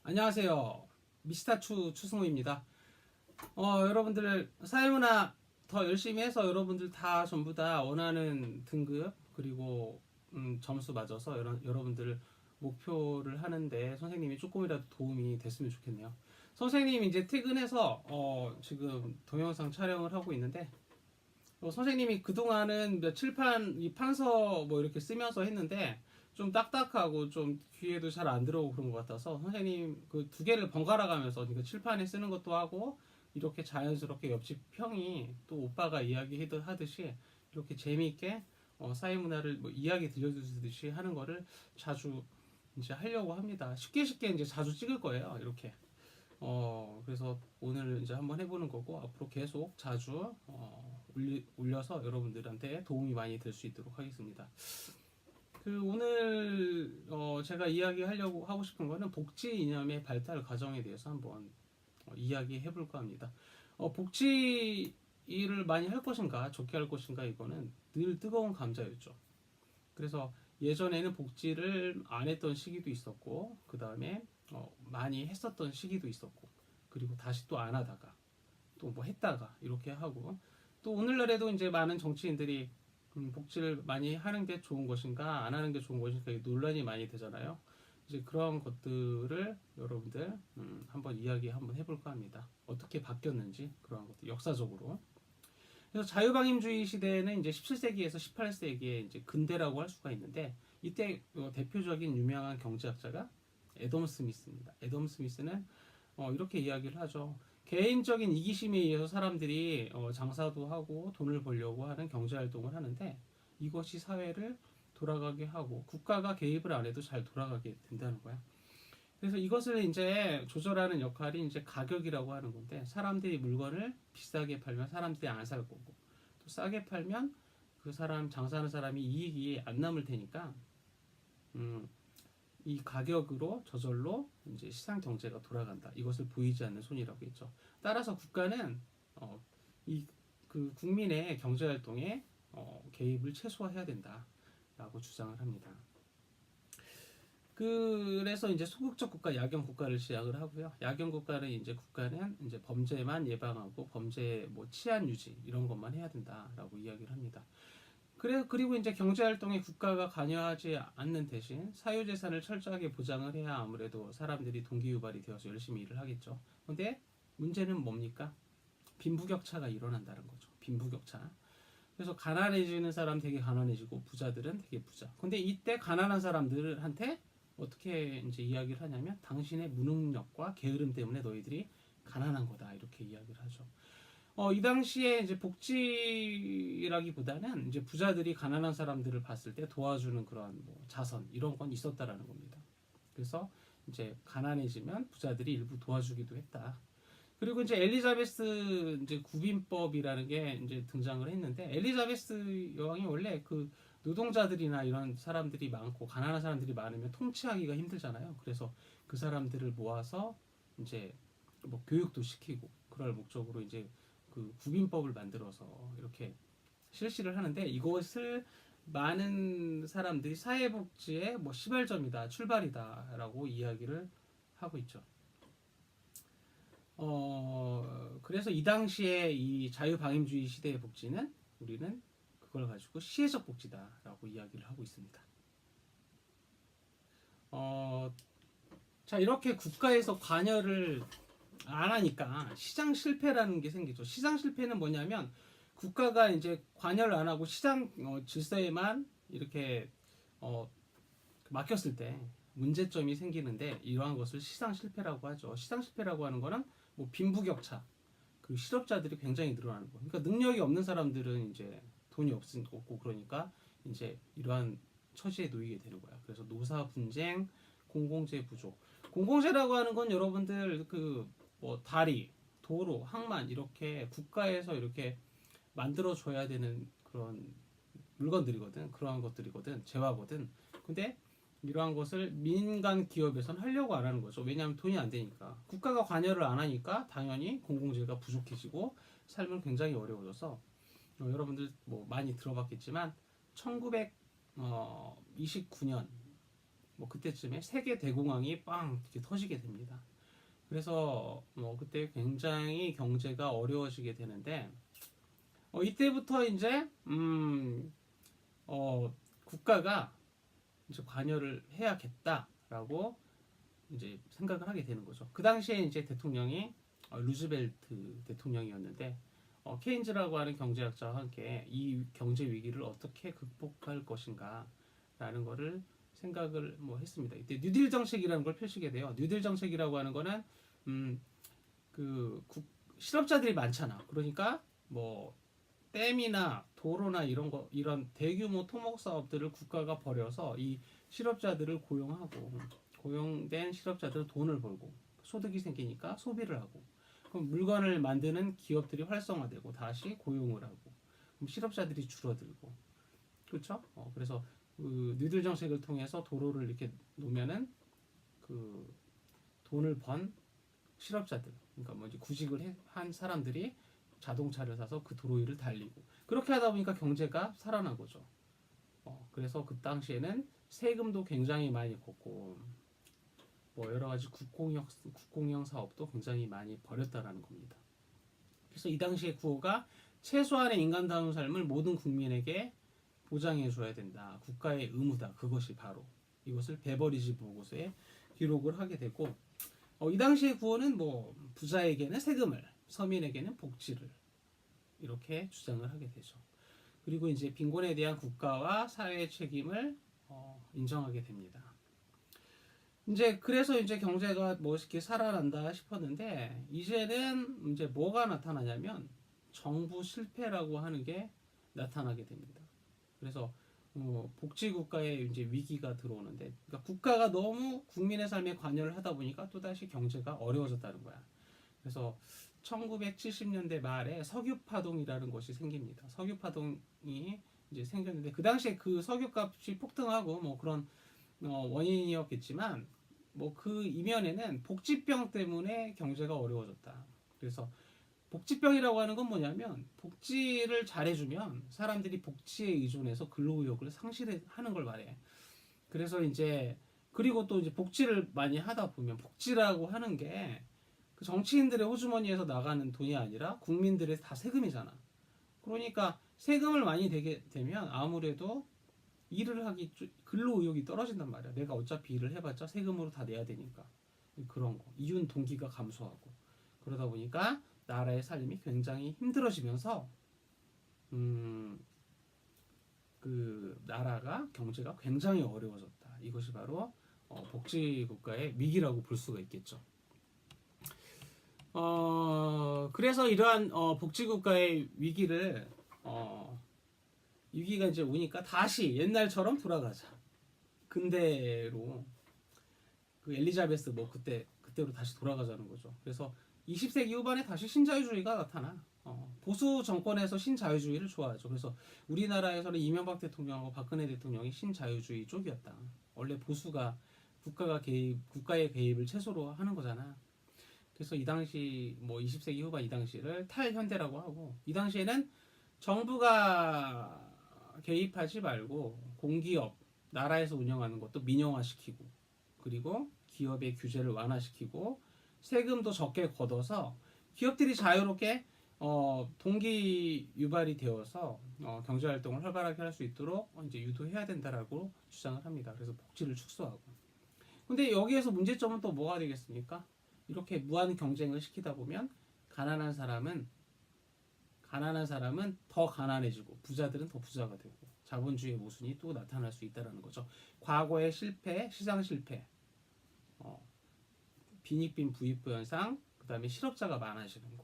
안녕하세요. 미스터 추승호입니다. 여러분들 사회문화 더 열심히 해서 여러분들 다 전부 다 원하는 등급 그리고 점수 맞아서 여러분들 목표를 하는데 선생님이 조금이라도 도움이 됐으면 좋겠네요. 선생님이 이제 퇴근해서 지금 동영상 촬영을 하고 있는데 선생님이 그동안은 칠판 이 판서 뭐 이렇게 쓰면서 했는데 좀 딱딱하고 좀 귀에도 잘 안 들어오고 그런 것 같아서 선생님 그 두 개를 번갈아 가면서 그러니까 칠판에 쓰는 것도 하고 이렇게 자연스럽게 옆집 형이 또 오빠가 이야기하듯이 이렇게 재미있게 사회문화를 뭐 이야기 들려주듯이 하는 거를 자주 이제 하려고 합니다. 쉽게 쉽게 이제 자주 찍을 거예요. 이렇게. 그래서 오늘 이제 한번 해보는 거고 앞으로 계속 자주 올려서 여러분들한테 도움이 많이 될 수 있도록 하겠습니다. 그 오늘 제가 이야기하려고 하고 싶은 거는 복지 이념의 발달 과정에 대해서 한번 이야기해 볼까 합니다. 복지 일을 많이 할 것인가 좋게 할 것인가 이거는 늘 뜨거운 감자였죠. 그래서 예전에는 복지를 안 했던 시기도 있었고 그 다음에 많이 했었던 시기도 있었고 그리고 다시 또 안 하다가 또 뭐 했다가 이렇게 하고 또 오늘날에도 이제 많은 정치인들이 복지를 많이 하는 게 좋은 것인가 안 하는 게 좋은 것인가 논란이 많이 되잖아요. 이제 그런 것들을 여러분들 한번 이야기 한번 해볼까 합니다. 어떻게 바뀌었는지 그런 것들 역사적으로. 그래서 자유방임주의 시대는 이제 17세기에서 18세기의 이제 근대라고 할 수가 있는데 이때 대표적인 유명한 경제학자가 애덤 스미스입니다. 애덤 스미스는 이렇게 이야기를 하죠. 개인적인 이기심에 의해서 사람들이 장사도 하고 돈을 벌려고 하는 경제활동을 하는데 이것이 사회를 돌아가게 하고 국가가 개입을 안 해도 잘 돌아가게 된다는 거야. 그래서 이것을 이제 조절하는 역할이 이제 가격이라고 하는 건데 사람들이 물건을 비싸게 팔면 사람들이 안 살 거고 또 싸게 팔면 그 사람 장사하는 사람이 이익이 안 남을 테니까 이 가격으로 저절로 이제 시장 경제가 돌아간다. 이것을 보이지 않는 손이라고 했죠. 따라서 국가는 이 그 국민의 경제 활동에 개입을 최소화해야 된다라고 주장을 합니다. 그래서 이제 소극적 국가, 야경 국가를 시작을 하고요. 야경 국가는 이제 범죄만 예방하고 범죄 뭐 치안 유지 이런 것만 해야 된다라고 이야기를 합니다. 그리고 이제 경제 활동에 국가가 관여하지 않는 대신 사유재산을 철저하게 보장을 해야 아무래도 사람들이 동기유발이 되어서 열심히 일을 하겠죠. 근데 문제는 뭡니까? 빈부격차가 일어난다는 거죠. 빈부격차. 그래서 가난해지는 사람 되게 가난해지고 부자들은 되게 부자. 근데 이때 가난한 사람들한테 어떻게 이제 이야기를 하냐면 당신의 무능력과 게으름 때문에 너희들이 가난한 거다 이렇게 이야기를 하죠. 이 당시에 이제 복지라기보다는 이제 부자들이 가난한 사람들을 봤을 때 도와주는 그런 뭐 자선 이런 건 있었다라는 겁니다. 그래서 이제 가난해지면 부자들이 일부 도와주기도 했다. 그리고 이제 엘리자베스 이제 구빈법이라는 게 이제 등장을 했는데 엘리자베스 여왕이 원래 그 노동자들이나 이런 사람들이 많고 가난한 사람들이 많으면 통치하기가 힘들잖아요. 그래서 그 사람들을 모아서 이제 뭐 교육도 시키고 그럴 목적으로 이제 그 구빈법을 만들어서 이렇게 실시를 하는데 이것을 많은 사람들이 사회복지의 뭐 시발점이다, 출발이다라고 이야기를 하고 있죠. 그래서 이 당시에 이 자유방임주의 시대의 복지는 우리는 그걸 가지고 시혜적 복지다라고 이야기를 하고 있습니다. 자, 이렇게 국가에서 관여를 안 하니까 시장 실패라는 게 생기죠. 시장 실패는 뭐냐면 국가가 이제 관여를 안 하고 시장 질서에만 이렇게 맡겼을 때 문제점이 생기는데 이러한 것을 시장 실패라고 하죠. 시장 실패라고 하는 거는 뭐 빈부격차, 그 실업자들이 굉장히 늘어나는 거. 그러니까 능력이 없는 사람들은 이제 돈이 없고 그러니까 이제 이러한 처지에 놓이게 되는 거야. 그래서 노사 분쟁, 공공재 부족. 공공재라고 하는 건 여러분들 그 뭐 다리, 도로, 항만 이렇게 국가에서 이렇게 만들어 줘야 되는 그런 물건들이거든. 그러한 것들이거든. 재화거든. 근데 이러한 것을 민간 기업에서는 하려고 안 하는 거죠. 왜냐하면 돈이 안 되니까. 국가가 관여를 안 하니까 당연히 공공재가 부족해지고 삶은 굉장히 어려워져서 여러분들 뭐 많이 들어봤겠지만 1929년 뭐 그때쯤에 세계 대공황이 빵 이렇게 터지게 됩니다. 그래서 뭐 그때 굉장히 경제가 어려워지게 되는데 이때부터 이제 국가가 이제 관여를 해야겠다라고 이제 생각을 하게 되는 거죠. 그 당시에 이제 대통령이 루즈벨트 대통령이었는데 케인즈라고 하는 경제학자와 함께 이 경제 위기를 어떻게 극복할 것인가라는 거를 생각을 뭐 했습니다. 이때 뉴딜 정책이라는 걸 펼치게 돼요. 뉴딜 정책이라고 하는 거는 그 실업자들이 많잖아. 그러니까 뭐 댐이나 도로나 이런 대규모 토목 사업들을 국가가 벌여서 이 실업자들을 고용하고 고용된 실업자들은 돈을 벌고 소득이 생기니까 소비를 하고 그럼 물건을 만드는 기업들이 활성화되고 다시 고용을 하고 그럼 실업자들이 줄어들고 그렇죠? 그래서 그 뉴딜 정책을 통해서 도로를 이렇게 놓으면은 그 돈을 번 실업자들 그러니까 뭐 이제 구직을 한 사람들이 자동차를 사서 그 도로 위를 달리고 그렇게 하다 보니까 경제가 살아난 거죠. 그래서 그 당시에는 세금도 굉장히 많이 걷고 뭐 여러 가지 국공형 사업도 굉장히 많이 벌였다라는 겁니다. 그래서 이 당시의 구호가 최소한의 인간다운 삶을 모든 국민에게 보장해 줘야 된다. 국가의 의무다. 그것이 바로 이것을 베버리지 보고서에 기록을 하게 되고 이 당시의 구호는 뭐 부자에게는 세금을 서민에게는 복지를 이렇게 주장을 하게 되죠. 그리고 이제 빈곤에 대한 국가와 사회의 책임을 인정하게 됩니다. 이제 그래서 이제 경제가 멋있게 살아난다 싶었는데 이제는 이제 뭐가 나타나냐면 정부 실패라고 하는 게 나타나게 됩니다. 그래서 복지 국가의 이제 위기가 들어오는데 그러니까 국가가 너무 국민의 삶에 관여를 하다 보니까 또 다시 경제가 어려워졌다는 거야. 그래서 1970년대 말에 석유파동이라는 것이 생깁니다. 석유파동이 이제 생겼는데 그 당시에 그 석유값이 폭등하고 뭐 그런 원인이었겠지만 뭐 그 이면에는 복지병 때문에 경제가 어려워졌다. 그래서 복지병이라고 하는 건 뭐냐면 복지를 잘해주면 사람들이 복지에 의존해서 근로의욕을 상실하는 걸 말해. 그래서 이제 그리고 또 이제 복지를 많이 하다 보면 복지라고 하는 게 그 정치인들의 호주머니에서 나가는 돈이 아니라 국민들의 다 세금이잖아. 그러니까 세금을 많이 되게 되면 아무래도 일을 하기 근로 의욕이 떨어진단 말이야. 내가 어차피 일을 해봤자 세금으로 다 내야 되니까 그런 거 이윤 동기가 감소하고 그러다 보니까 나라의 삶이 굉장히 힘들어지면서 그 나라가 경제가 굉장히 어려워졌다. 이것이 바로 복지 국가의 위기라고 볼 수가 있겠죠. 그래서 이러한 복지국가의 위기가 이제 오니까 다시 옛날처럼 돌아가자. 근대로 그 엘리자베스 뭐 그때로 다시 돌아가자는 거죠. 그래서 20세기 후반에 다시 신자유주의가 나타나. 보수 정권에서 신자유주의를 좋아하죠. 그래서 우리나라에서는 이명박 대통령하고 박근혜 대통령이 신자유주의 쪽이었다. 원래 보수가 국가의 개입을 최소로 하는 거잖아. 그래서 이 당시 뭐 20세기 후반 이 당시를 탈현대라고 하고 이 당시에는 정부가 개입하지 말고 공기업 나라에서 운영하는 것도 민영화시키고 그리고 기업의 규제를 완화시키고 세금도 적게 걷어서 기업들이 자유롭게 동기 유발이 되어서 경제 활동을 활발하게 할 수 있도록 이제 유도해야 된다라고 주장을 합니다. 그래서 복지를 축소하고. 근데 여기에서 문제점은 또 뭐가 되겠습니까? 이렇게 무한 경쟁을 시키다 보면 가난한 사람은 더 가난해지고 부자들은 더 부자가 되고 자본주의의 모순이 또 나타날 수 있다는 거죠. 과거의 실패, 시장 실패, 빈익빈 부익부 현상, 그 다음에 실업자가 많아지는 거,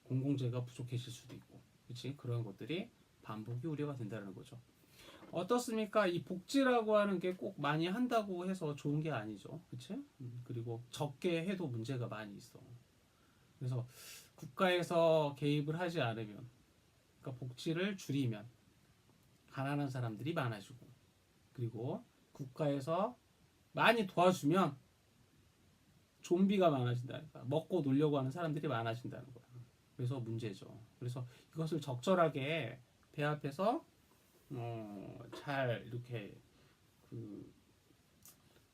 공공재가 부족해질 수도 있고, 그렇지? 그런 것들이 반복이 우려가 된다는 거죠. 어떻습니까? 이 복지라고 하는 게 꼭 많이 한다고 해서 좋은 게 아니죠. 그치? 그리고 적게 해도 문제가 많이 있어. 그래서 국가에서 개입을 하지 않으면, 그러니까 복지를 줄이면 가난한 사람들이 많아지고, 그리고 국가에서 많이 도와주면 좀비가 많아진다니까. 먹고 놀려고 하는 사람들이 많아진다는 거야. 그래서 문제죠. 그래서 이것을 적절하게 배합해서 잘 이렇게 그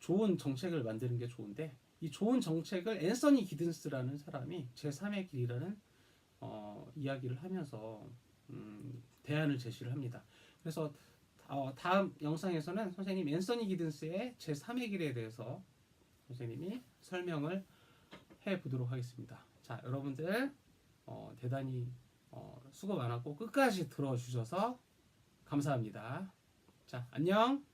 좋은 정책을 만드는 게 좋은데 이 좋은 정책을 앤서니 기든스라는 사람이 제3의 길이라는 이야기를 하면서 대안을 제시를 합니다. 그래서 다음 영상에서는 선생님 앤서니 기든스의 제3의 길에 대해서 선생님이 설명을 해 보도록 하겠습니다. 자, 여러분들 대단히 수고 많았고 끝까지 들어주셔서 감사합니다. 자, 안녕.